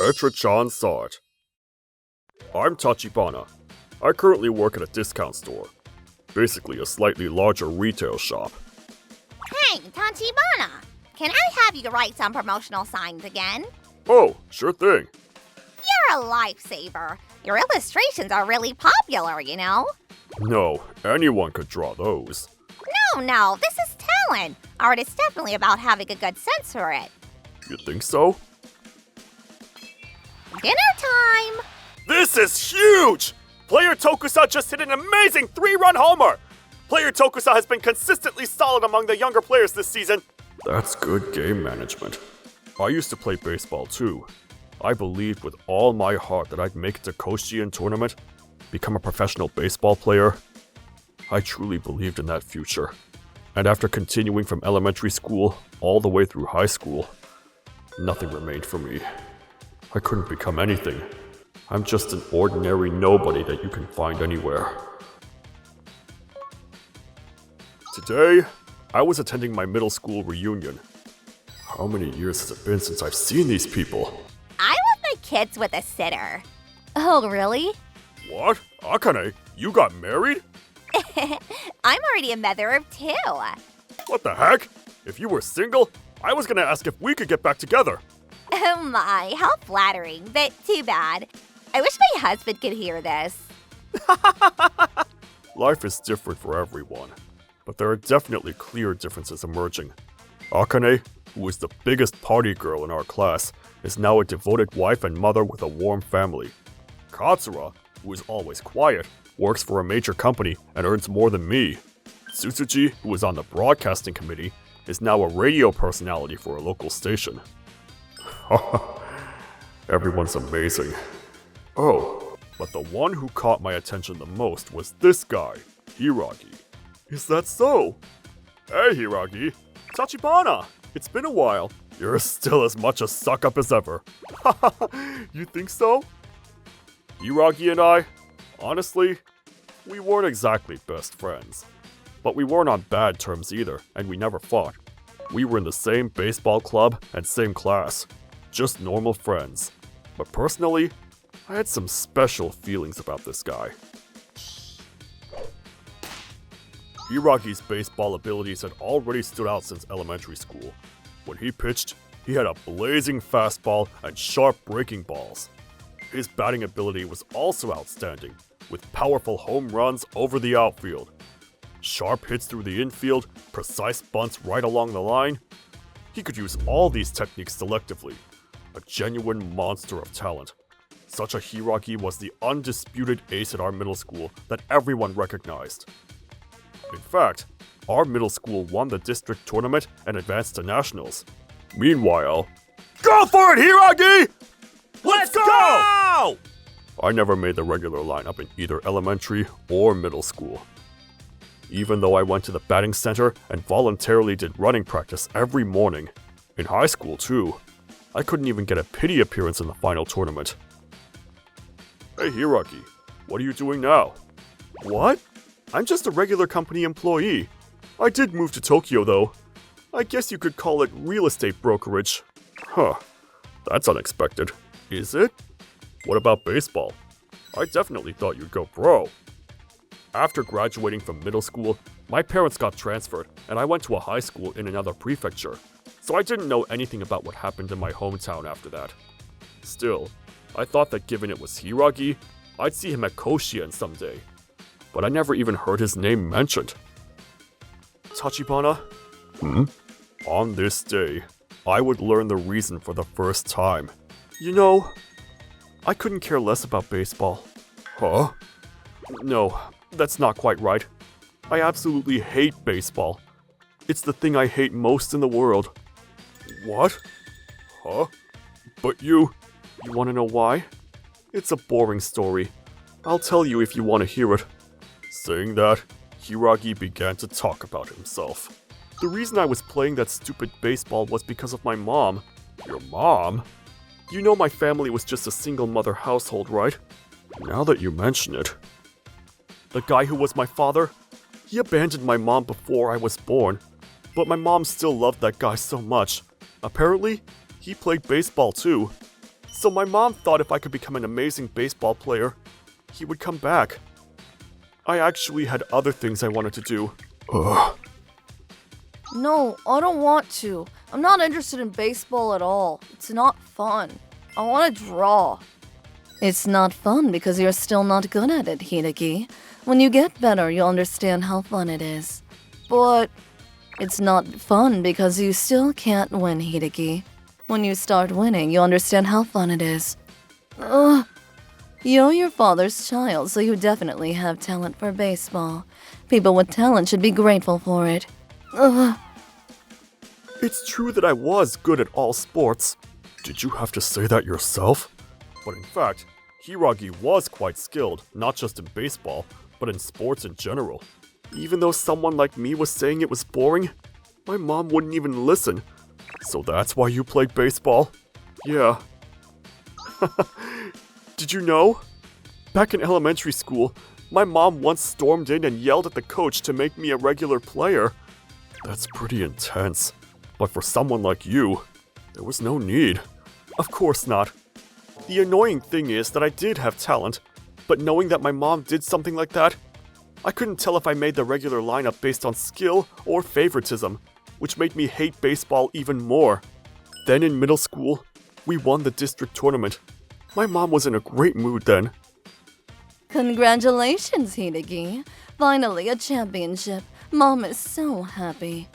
Etra-chan saw it. I'm Tachibana. I currently work at a discount store. Basically a slightly larger retail shop. Hey, Tachibana! Can I have you write some promotional signs again? Oh, sure thing. You're a lifesaver. Your illustrations are really popular, you know? No, anyone could draw those. No, this is talent. Art is definitely about having a good sense for it. You think so? Dinner time! This is huge! Player Tokusa just hit an amazing 3-run homer! Player Tokusa has been consistently solid among the younger players this season. That's good game management. I used to play baseball too. I believed with all my heart that I'd make it to Koshien tournament, become a professional baseball player. I truly believed in that future. And after continuing from elementary school all the way through high school, nothing remained for me. I couldn't become anything. I'm just an ordinary nobody that you can find anywhere. Today, I was attending my middle school reunion. How many years has it been since I've seen these people? I left my kids with a sitter. Oh, really? What? Akane, you got married? I'm already a mother of 2. What the heck? If you were single, I was gonna ask if we could get back together. Oh my, how flattering, but too bad. I wish my husband could hear this. Life is different for everyone, but there are definitely clear differences emerging. Akane, who is the biggest party girl in our class, is now a devoted wife and mother with a warm family. Katsura, who is always quiet, works for a major company and earns more than me. Tsutsuji, who is on the broadcasting committee, is now a radio personality for a local station. Everyone's amazing. Oh, but the one who caught my attention the most was this guy, Hiragi. Is that so? Hey Hiragi, Tachibana! It's been a while. You're still as much a suck-up as ever. You think so? Hiragi and I, honestly, we weren't exactly best friends. But we weren't on bad terms either, and we never fought. We were in the same baseball club and same class. Just normal friends. But personally, I had some special feelings about this guy. Hiragi's baseball abilities had already stood out since elementary school. When he pitched, he had a blazing fastball and sharp breaking balls. His batting ability was also outstanding, with powerful home runs over the outfield. Sharp hits through the infield, precise bunts right along the line. He could use all these techniques selectively. A genuine monster of talent. Such a Hiragi was the undisputed ace at our middle school that everyone recognized. In fact, our middle school won the district tournament and advanced to nationals. Meanwhile, go for it, Hiragi! Let's go! I never made the regular lineup in either elementary or middle school. Even though I went to the batting center and voluntarily did running practice every morning, in high school too, I couldn't even get a pity appearance in the final tournament. Hey Hiragi, what are you doing now? What? I'm just a regular company employee. I did move to Tokyo though. I guess you could call it real estate brokerage. Huh, that's unexpected. Is it? What about baseball? I definitely thought you'd go pro. After graduating from middle school, my parents got transferred and I went to a high school in another prefecture, so I didn't know anything about what happened in my hometown after that. Still, I thought that given it was Hiragi, I'd see him at Koshien someday. But I never even heard his name mentioned. Tachibana? On this day, I would learn the reason for the first time. You know, I couldn't care less about baseball. Huh? No, that's not quite right. I absolutely hate baseball. It's the thing I hate most in the world. What? Huh? But you want to know why? It's a boring story. I'll tell you if you want to hear it. Saying that, Hiragi began to talk about himself. The reason I was playing that stupid baseball was because of my mom. Your mom? You know my family was just a single mother household, right? Now that you mention it. The guy who was my father, he abandoned my mom before I was born. But my mom still loved that guy so much. Apparently, he played baseball too. So my mom thought if I could become an amazing baseball player, he would come back. I actually had other things I wanted to do. Ugh. No, I don't want to. I'm not interested in baseball at all. It's not fun. I want to draw. It's not fun because you're still not good at it, Hideki. When you get better, you'll understand how fun it is. But it's not fun because you still can't win, Hideki. When you start winning, you'll understand how fun it is. Ugh. You're your father's child, so you definitely have talent for baseball. People with talent should be grateful for it. Ugh. It's true that I was good at all sports. Did you have to say that yourself? But in fact, Hiragi was quite skilled, not just in baseball, but in sports in general. Even though someone like me was saying it was boring, my mom wouldn't even listen. So that's why you played baseball? Yeah. Did you know? Back in elementary school, my mom once stormed in and yelled at the coach to make me a regular player. That's pretty intense. But for someone like you, there was no need. Of course not. The annoying thing is that I did have talent, but knowing that my mom did something like that, I couldn't tell if I made the regular lineup based on skill or favoritism, which made me hate baseball even more. Then in middle school, we won the district tournament. My mom was in a great mood then. Congratulations, Hideki. Finally, a championship. Mom is so happy.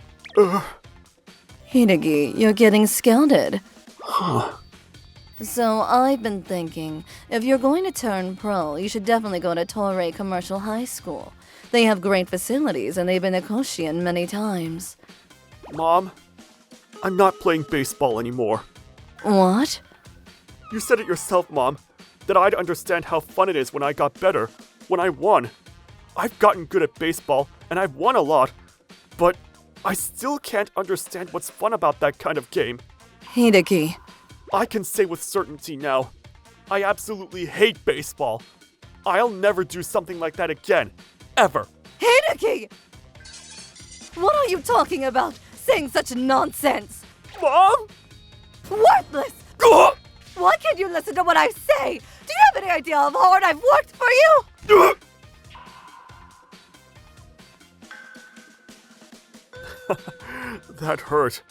Hideki, you're getting scouted. So I've been thinking, if you're going to turn pro, you should definitely go to Toray Commercial High School. They have great facilities and they've been a Koshien many times. Mom, I'm not playing baseball anymore. What? You said it yourself, Mom, that I'd understand how fun it is when I got better, when I won. I've gotten good at baseball, and I've won a lot, but I still can't understand what's fun about that kind of game. Hideki. I can say with certainty now, I absolutely hate baseball. I'll never do something like that again. Ever. Hideki! What are you talking about? Saying such nonsense? Mom? Worthless! Ugh! Why can't you listen to what I say? Do you have any idea how hard I've worked for you? Ugh! That hurt.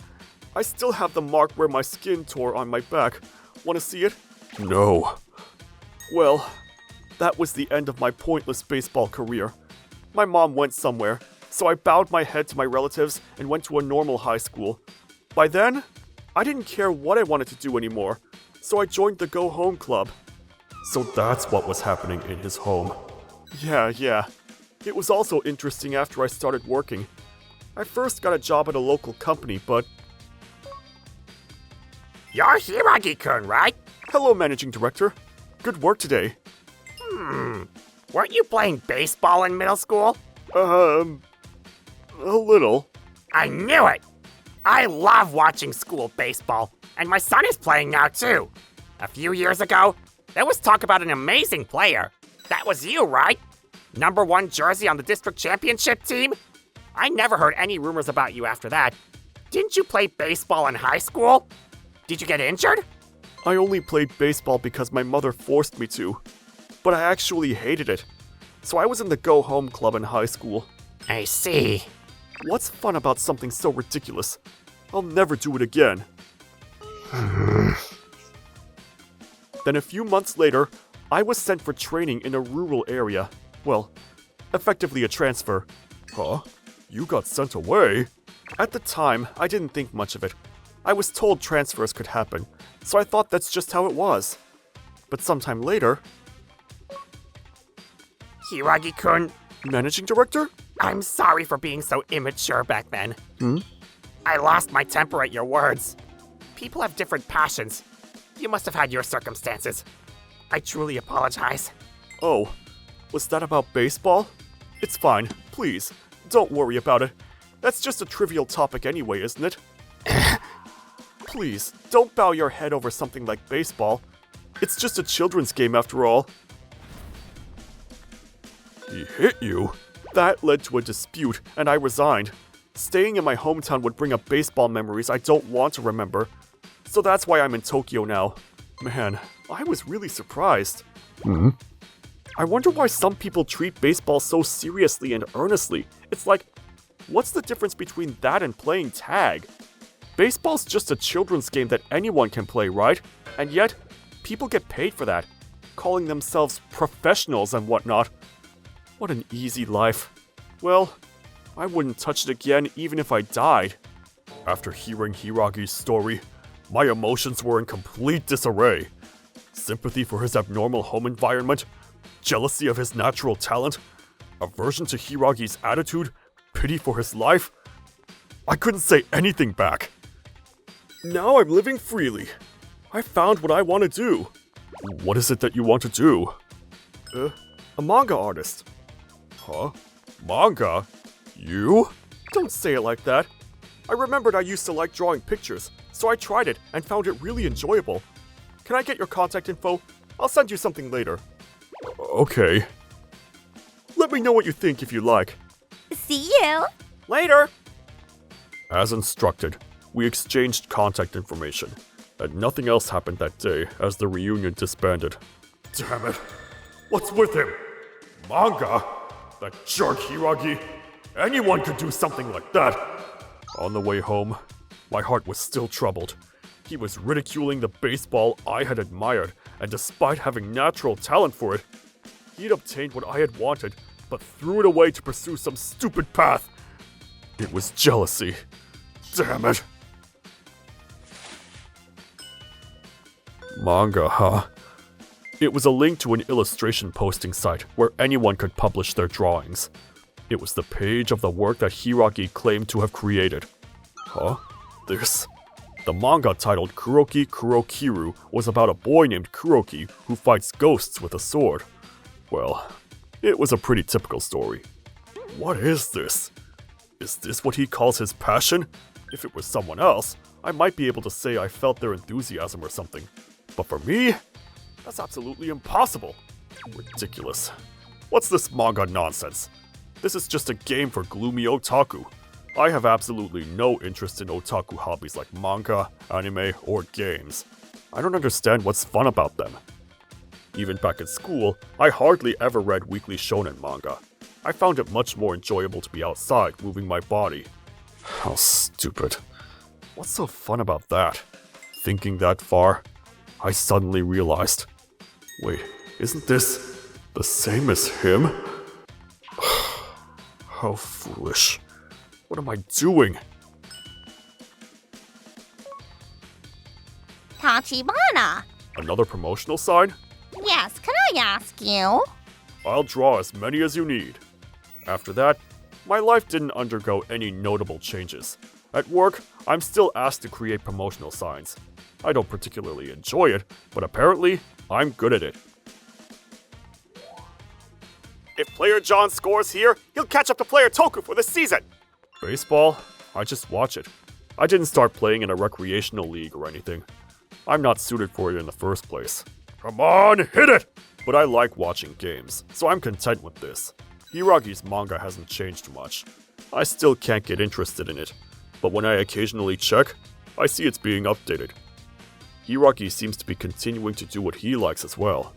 I still have the mark where my skin tore on my back. Want to see it? No. Well, that was the end of my pointless baseball career. My mom went somewhere, so I bowed my head to my relatives and went to a normal high school. By then, I didn't care what I wanted to do anymore, so I joined the Go Home Club. So that's what was happening in his home. Yeah. It was also interesting after I started working. I first got a job at a local company, but... You're Hiragi-kun, right? Hello, Managing Director. Good work today. Weren't you playing baseball in middle school? A little. I knew it! I love watching school baseball, and my son is playing now too. A few years ago, there was talk about an amazing player. That was you, right? #1 jersey on the district championship team? I never heard any rumors about you after that. Didn't you play baseball in high school? Did you get injured? I only played baseball because my mother forced me to. But I actually hated it. So I was in the Go Home Club in high school. I see. What's fun about something so ridiculous? I'll never do it again. Then a few months later, I was sent for training in a rural area. Well, effectively a transfer. Huh? You got sent away? At the time, I didn't think much of it. I was told transfers could happen, so I thought that's just how it was. But sometime later... Hiragi-kun, Managing Director? I'm sorry for being so immature back then. I lost my temper at your words. People have different passions. You must have had your circumstances. I truly apologize. Oh, was that about baseball? It's fine, please. Don't worry about it. That's just a trivial topic anyway, isn't it? Please, don't bow your head over something like baseball. It's just a children's game after all. He hit you? That led to a dispute, and I resigned. Staying in my hometown would bring up baseball memories I don't want to remember. So that's why I'm in Tokyo now. Man, I was really surprised. I wonder why some people treat baseball so seriously and earnestly. It's like, what's the difference between that and playing tag? Baseball's just a children's game that anyone can play, right? And yet, people get paid for that, calling themselves professionals and whatnot. What an easy life. Well, I wouldn't touch it again even if I died. After hearing Hiragi's story, my emotions were in complete disarray. Sympathy for his abnormal home environment, jealousy of his natural talent, aversion to Hiragi's attitude, pity for his life. I couldn't say anything back. Now I'm living freely. I found what I want to do. What is it that you want to do? A manga artist. Huh? Manga? You? Don't say it like that. I remembered I used to like drawing pictures, so I tried it and found it really enjoyable. Can I get your contact info? I'll send you something later. Okay. Let me know what you think if you like. See you. Later! As instructed, we exchanged contact information, and nothing else happened that day as the reunion disbanded. Damn it! What's with him? Manga? That jerk Hiragi? Anyone could do something like that! On the way home, my heart was still troubled. He was ridiculing the baseball I had admired, and despite having natural talent for it, he had obtained what I had wanted, but threw it away to pursue some stupid path. It was jealousy. Damn it. Manga, huh? It was a link to an illustration posting site where anyone could publish their drawings. It was the page of the work that Hiragi claimed to have created. Huh? This? The manga titled Kuroki Kurokiru was about a boy named Kuroki who fights ghosts with a sword. Well, it was a pretty typical story. What is this? Is this what he calls his passion? If it was someone else, I might be able to say I felt their enthusiasm or something. But for me, that's absolutely impossible. Ridiculous. What's this manga nonsense? This is just a game for gloomy otaku. I have absolutely no interest in otaku hobbies like manga, anime, or games. I don't understand what's fun about them. Even back in school, I hardly ever read weekly shonen manga. I found it much more enjoyable to be outside, moving my body. How stupid. What's so fun about that? Thinking that far, I suddenly realized, wait, isn't this the same as him? How foolish. What am I doing? Tachibana. Another promotional sign? Yes, can I ask you? I'll draw as many as you need. After that, my life didn't undergo any notable changes. At work, I'm still asked to create promotional signs. I don't particularly enjoy it, but apparently, I'm good at it. If player John scores here, he'll catch up to player Toku for the season. Baseball? I just watch it. I didn't start playing in a recreational league or anything. I'm not suited for it in the first place. Come on, hit it! But I like watching games, so I'm content with this. Hiragi's manga hasn't changed much. I still can't get interested in it, but when I occasionally check, I see it's being updated. Hiragi seems to be continuing to do what he likes as well.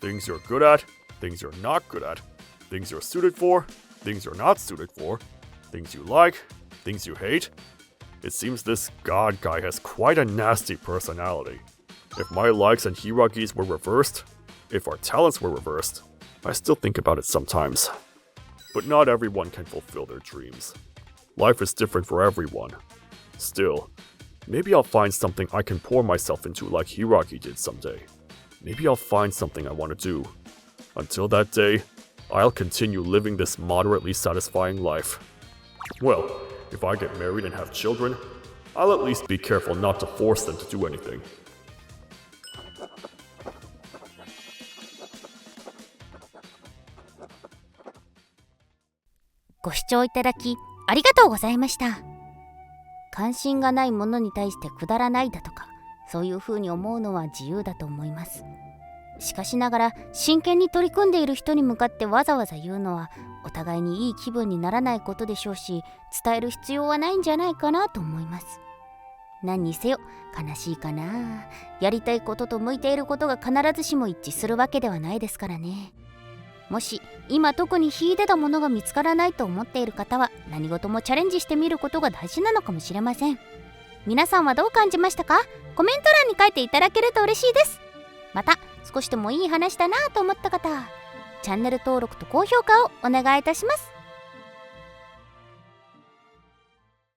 Things you're good at, things you're not good at, things you're suited for, things you're not suited for, things you like, things you hate. It seems this god guy has quite a nasty personality. If my likes and Hiragi's were reversed, if our talents were reversed, I still think about it sometimes. But not everyone can fulfill their dreams. Life is different for everyone. Still, maybe I'll find something I can pour myself into like Hiragi did someday. Maybe I'll find something I want to do. Until that day, I'll continue living this moderately satisfying life. Well, if I get married and have children, I'll at least be careful not to force them to do anything. ご視聴いただきありがとうございました。関心がないものに対してくだらないだとか、そういうふうに思うのは自由だと思います。しかしながら真剣に取り組んでいる人に向かってわざわざ言うのはお互いにいい気分にならないことでしょうし、伝える必要はないんじゃないかなと思います。何にせよ悲しいかな。やりたいことと向いていることが必ずしも一致するわけではないですからね。もし今特に秀でたものが見つからないと思っている方は、何事もチャレンジしてみることが大事なのかもしれません。皆さんはどう感じましたか？コメント欄に書いていただけると嬉しいです。また少しでもいい話だなと思った方、チャンネル登録と高評価をお願いいたします。